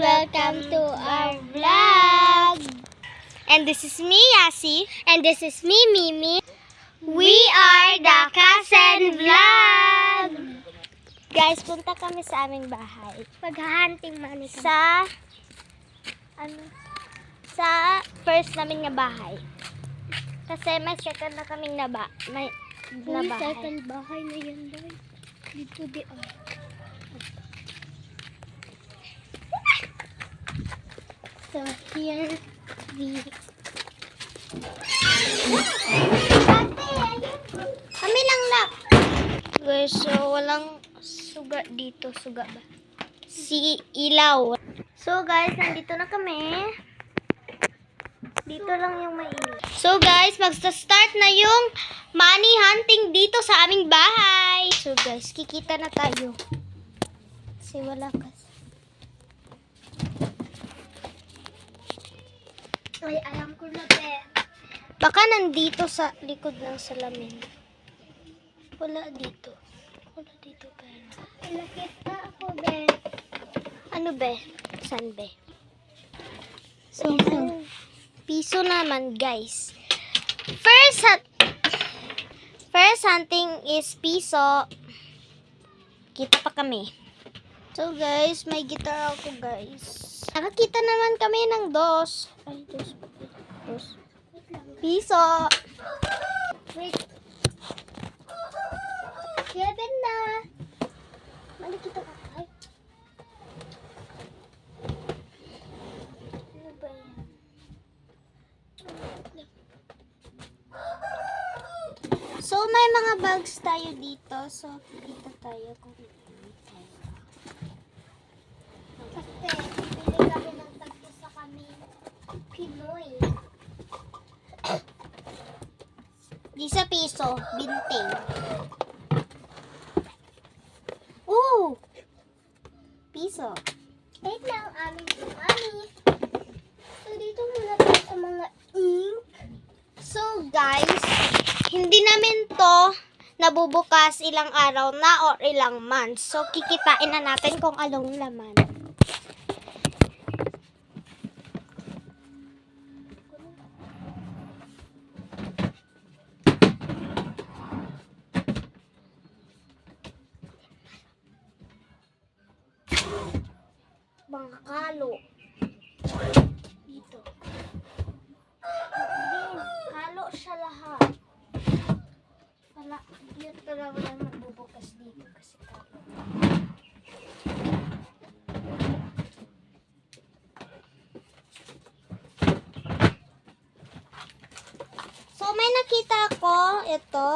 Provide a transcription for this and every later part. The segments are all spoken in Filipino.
welcome to our vlog. And this is me, Yasi. And this is me, Mimi. We are the Cousin Vlog. Guys, punta kami sa aming bahay. Maghahunting money kami. Sa first namin nga bahay. Kasi may second na kaming na bahay. Second bahay na yan, guys. Dito di So here we Kami lang lang. Guys, so walang suga dito. Suga ba? Si ilaw. So guys, nandito na kami. Dito lang yung may ilaw. So guys, magsa-start na yung money hunting dito sa aming bahay. So guys, kikita na tayo. Kasi wala kasi. Ay, alam ko na, be. Baka nandito sa likod ng salamin. Wala dito. Wala dito, pero. Nakita ako, be. Ano, be? San, be? So, piso naman, guys. First hunting is piso. Kita pa kami. So, guys, may guitar ako, guys. Nakakita naman kami ng dos. Ay, dos. Piso. Wait. 7 na. Malikita ka. Ay. Ano ba yan? So, may mga bags tayo dito. So, kita tayo kung Kasi, bili kami ng tagpo sa kami. Pinoy. di sa piso, binting. Ooh! Piso. Wait lang, aming mami. So, dito muna tayo sa mga ink. So, guys, hindi namin to nabubukas ilang araw na or ilang months. So, kikitain na natin kung anong laman. Mga kalo. Dito. Kalo siya lahat. Wala. Dito talaga wala magbubukas dito kasi kalo. So, may nakita ko. Ito.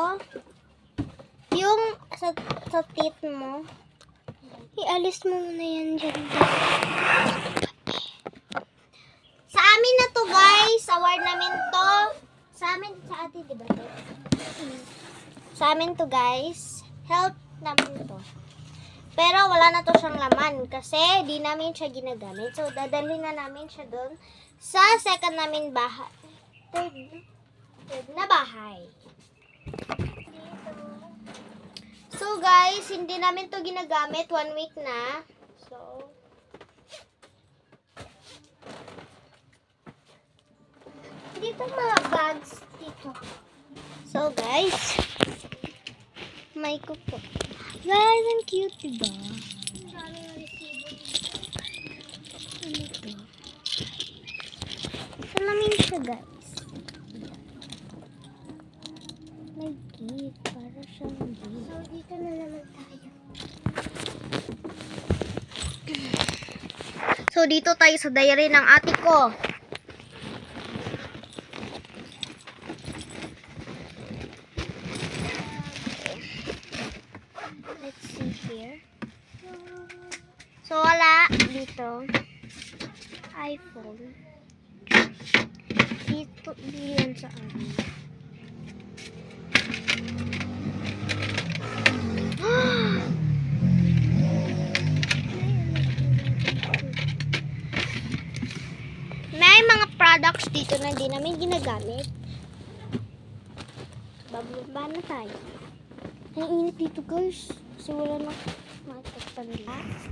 Yung sa teeth mo. Ialis mo muna yan dyan. Sa amin na to, guys. Award namin to. Sa amin, sa atin, diba to? Sa amin to, guys. Help namin to. Pero wala na to siyang laman kasi di namin siya ginagamit. So, dadalhin na namin siya doon sa second namin bahay. Third na bahay. So guys, hindi namin to ginagamit 1 week na. So dito mga bags dito. So guys, may kuko. Guys, ang cute, diba? Ano to? Salamin siya, guys. May gift. Para siyang gift. So, dito na naman tayo. So, dito tayo sa diary ng ate ko. Let's see here. So, wala dito. iPhone. Dito, diyan sa amin. May mga products dito na hindi namin ginagamit. Bababa na tayo. Ang init dito, guys. 'Cause, 'Kasi wala na matakpan nila. So,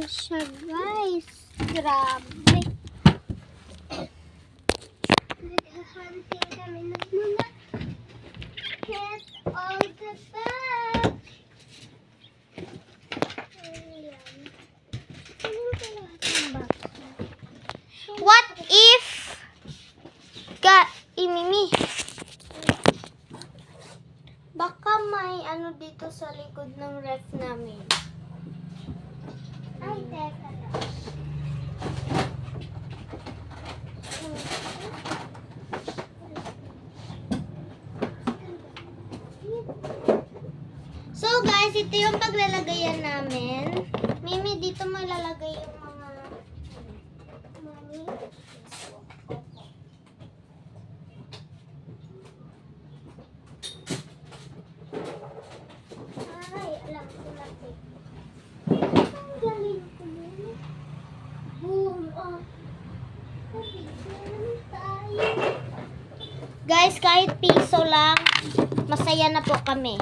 siya, guys. Grabe. Naghahanting kami ng mga get all the bag. Ayan. Anong kalahat ng box? What if Mimi, baka may ano dito sa likod ng ref namin. Ay, teka lang. So guys, ito yung paglalagayan namin. Mimi, dito mo ilalagay yung mga Mami. Ay, alam ko na ito. Ang galing ko yun. Boom! Oh. Nabigyan tayo. Guys, kahit piso lang, masaya na po kami.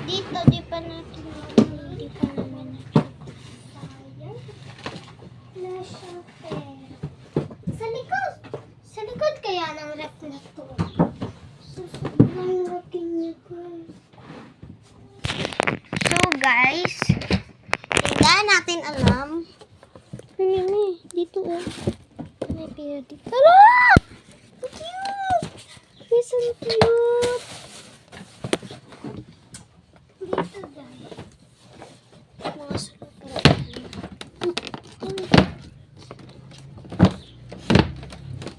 Dito, di pa natin hindi pa namin Sayang. Nasa pera. Sa likod! Sa likod kaya ng ref na to. So, sobrang laki niya, guys. So guys, hindi natin alam. Mimi, dito oh. May pera dito. Tara! Ang cute! Guys, ang cute! Dito, guys. Mga sarap.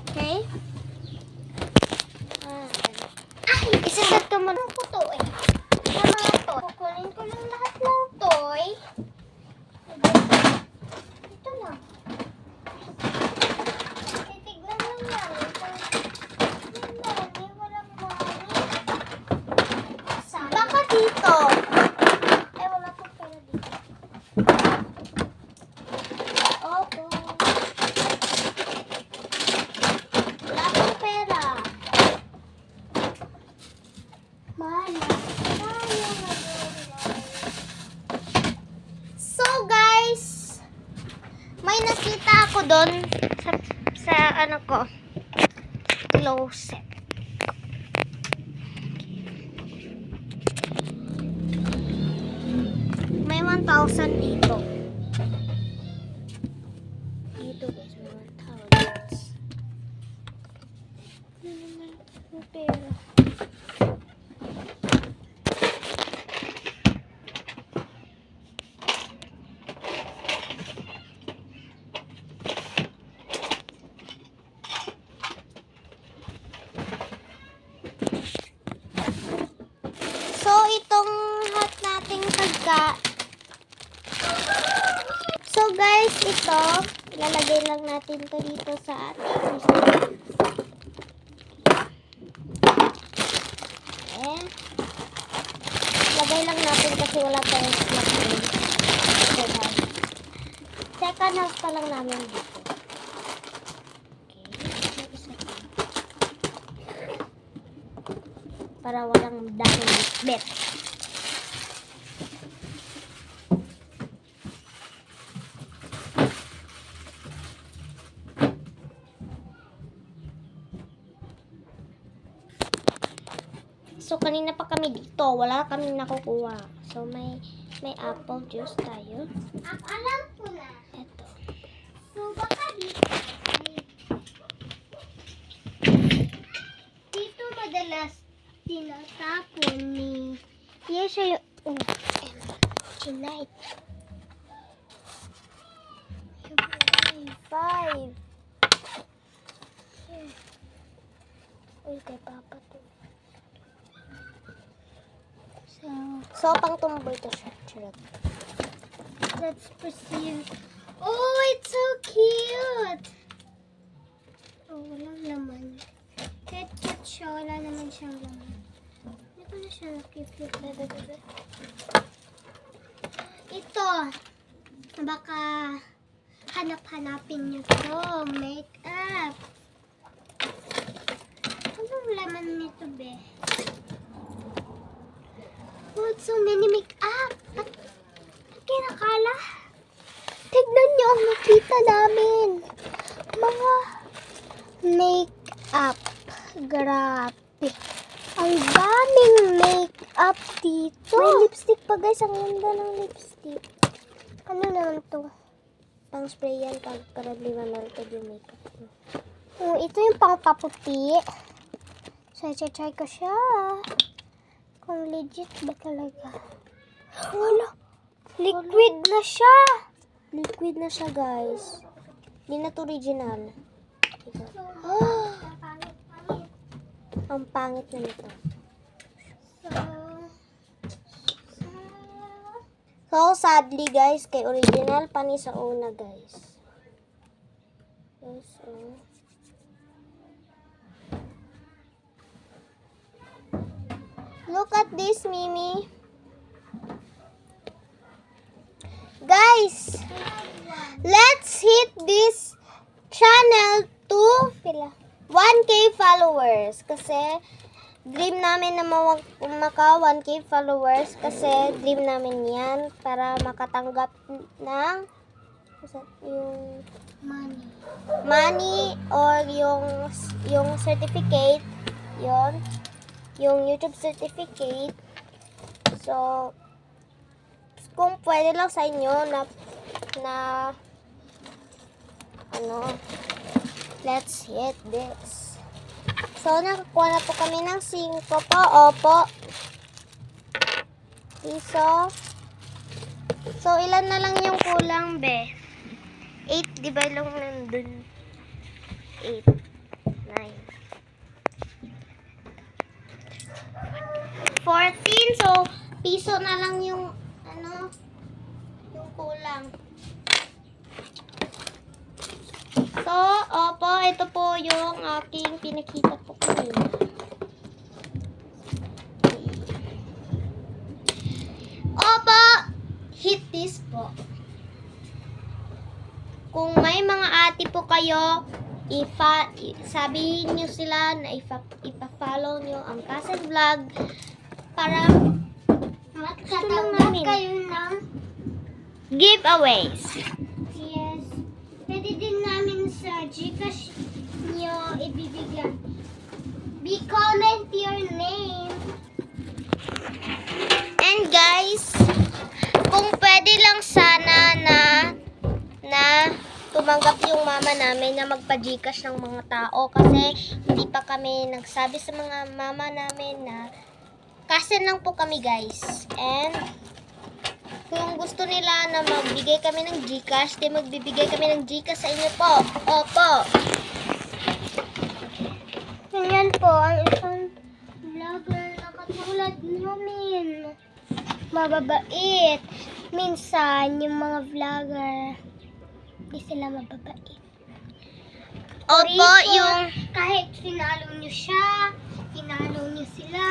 Okay? Isagat ko mo. Ano ko to eh? Yung mga to. Kukunin ko lang lahat ng toy. Ito lang. Titignan lang namin kung yung mami, walang mami. Saan? Baka dito. Ay, wala po pera dito. Opo. Wala akong pera. Mana. So guys, may nakita ako doon sa ano ko, closet. May 1,000 dito. Dito guys, may 1,000. Ano naman yung pera? So, itong hot nating So, guys, ito, ilalagay lang natin to dito sa ating lagay lang natin kasi wala tayong slot ngayon. Okay, guys. Second house pa lang namin dito. Okay, isa pa. Para walang daming bet. So, kanina pa kami dito. Wala kaming nakukuha. So, may apple juice tayo. Alam ko na. Ito. So, baka dito. Dito madalas tinatapon ni... Yes, siya yung... Oh, tonight. 5. Uy, kay Papa to. So, pang tumboy to siya. Charot. Let's proceed. Oh, it's so cute! Oh, walang laman. Kahit cute siya, wala naman siyang laman. Hindi ko na siya nakikita. Ito. Baka hanap-hanapin niyo to. Makeup. Anong laman nito, be? Oh, so many makeup. Ba't kinakala? Tignan niyo ang nakita namin. Mga makeup. Grabe. Ang daming makeup dito. May lipstick pa guys. Ang ganda ng lipstick. Ano naman to? Pang spray yan para di manaltad yung makeup mo. Oh, ito yung pangpaputi. So, i-try ko siya. Kung legit ba talaga. Wala. Liquid na siya. Liquid na siya guys. Hindi na to original. Ito. Ang pangit na nito. So, sadly guys, kay original pa ni sa una guys. Yes, oh. Look at this, Mimi. Guys, let's hit this channel to 1K followers. Kasi, dream namin na maka 1K followers. Kasi, dream namin yan para makatanggap ng yung money or yung certificate. Yung YouTube certificate. So, kung pwede lang sa inyo na let's hit this. So, nakakuha na po kami ng 5 po. Opo. Piso. So, ilan na lang yung kulang, be? 8, di ba lang nandun? 8, 9. 14. So, piso na lang yung yung kulang. So, opo, ito po yung aking pinakita po kanina. Opo, hit this po. Kung may mga ate po kayo, sabihin nyo sila na ipa-follow nyo ang Casas Vlog para Makatanggap kayo ng giveaways. yes. Pwede din namin sa Gcash nyo ibibigyan. Comment your name. And guys, kung pwede lang sana na tumanggap yung mama namin na magpa-Gcash ng mga tao kasi hindi pa kami nagsabi sa mga mama namin na kasi lang po kami guys. And kung gusto nila na magbigay kami ng Gcash, di magbibigay kami ng Gcash sa inyo po. Opo. Ganyan po ang isang vlogger na katulad namin. Mababait. Minsan, yung mga vlogger, di sila mababait. Opo, yung kahit sinalo nyo siya, tinalo nyo sila.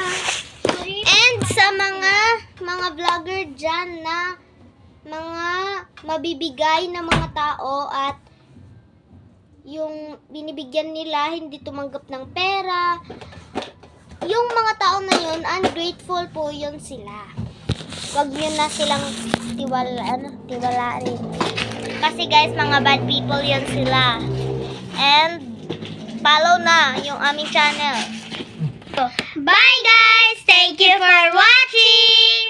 and sa mga vlogger dyan na mga mabibigay na mga tao at yung binibigyan nila hindi tumanggap ng pera, yung mga tao na yun, ungrateful po yun sila. Wag nyo na silang tiwalain. Kasi guys, mga bad people yun sila. And follow na yung aming channel. Bye guys! Thank you for watching!